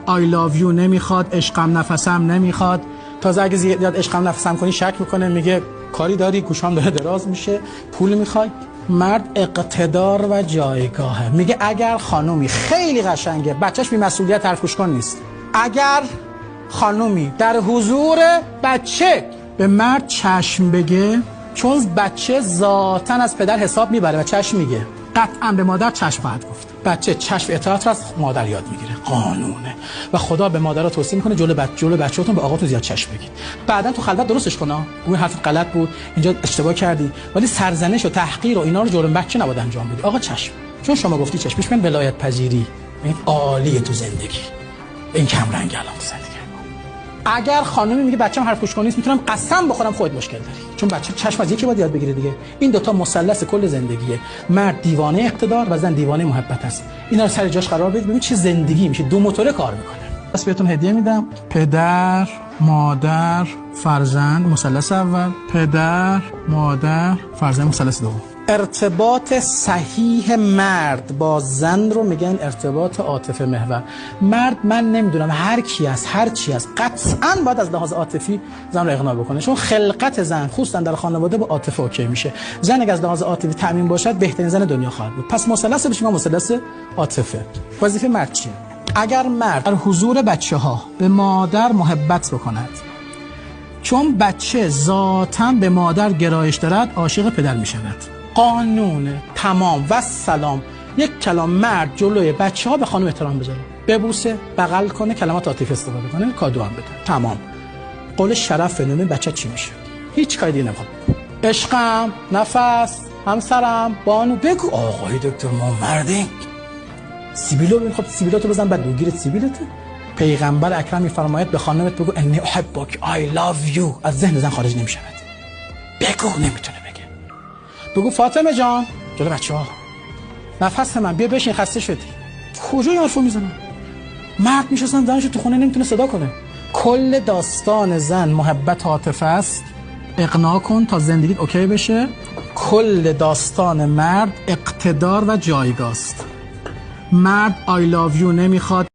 آی لاو یو نمیخواد، عشقم نفسم نمیخواد. تازه اگه زیاد عشقم نفسم کنی شک میکنه، میگه کاری داری، گوشام داره دراز میشه، پول میخوای. مرد اقتدار و جایگاهه. میگه اگر خانومی خیلی قشنگه، بچهش بی مسئولیت حرفش کن نیست، اگر خانومی در حضور بچه به مرد چشم بگه، چون بچه ذاتاً از پدر حساب میبره و چشم میگه، قطعاً به مادر چشم خواهد گفت. بچه چشم اطاعت را از مادر یاد میگیره، قانونه. و خدا به مادرها توصیه میکنه جلو بچه‌تون به آقاتون زیاد چشم بگید. بعداً تو خلوت درستش کن، اون حرفت غلط بود، اینجا اشتباه کردی، ولی سرزنش و تحقیر و اینا رو جلوی بچه نباید انجام بدی. آقا چشم، چون شما گفتی چشم، بهش میگن ولایت پذیری. این عالیه تو زندگی، این کم رنگ الان تو زندگی. اگر خانمی میگه بچه‌م حرف گوش کن نیست، میتونم قسم بخورم خودت مشکل داری، چون بچه چشم از یکی باید یاد بگیره دیگه. این دوتا مثلث کل زندگیه. مرد دیوانه اقتدار و زن دیوانه محبت است. اینا رو سر جاش قرار بدید، ببین چه زندگی میشه، دو موتوره کار میکنه. پس بهتون هدیه میدم، پدر، مادر، فرزند، مثلث اول، پدر، مادر، فرزند، مثلث دوم. ارتباط صحیح مرد با زن رو میگن ارتباط عاطفه محور. مرد من نمیدونم هر کی است، هر چی است، قطعاً باید از لحاظ عاطفی زن رو اقناع بکنه، چون خلقت زن خصوصا در خانواده با عاطفه اوکی میشه. زن اگه از لحاظ عاطفی تامین باشد بهترین زن دنیا خواهد بود. پس مثلث بهش میگن مثلث عاطفه. وظیفه مرد چیه؟ اگر مرد در حضور بچه‌ها به مادر محبت بکند، چون بچه ذاتاً به مادر گرایش دارد، عاشق پدر میشود. قانونه، تمام و سلام. یک کلام مرد جلوی بچه‌ها به خانم احترام بذاره، ببوسه، بغل کنه، کلمات عاطفی استفاده کنه، کادو هم بده، تمام. قول شرف نومه بچه چی میشه؟ هیچ کاری دیگه نمیخواد. عشقم، نفس، همسرم، بانو، بگو آقای دکتر ما مردیم. سیبیلو میخواد سیبیلاتو بزن بعد دوگیر سیبیلته. پیغمبر اکرم میفرماید به خانمت بگو انی احبک، I love you. از ذهن زن خارج نمیشود. بگو، نمیتونه بگه. بگو فاطمه جان جلو بچه‌ها، نفس من بیا بشین خسته شدی. کجا این حرفو میزنن؟ مرد میشستن زنش تو خونه نمیتونه صدا کنه. کل داستان زن محبت عاطفه است، اقناع کن تا زندگیت اوکی بشه. کل داستان مرد اقتدار و جایگاه است. مرد I love you نمیخواد.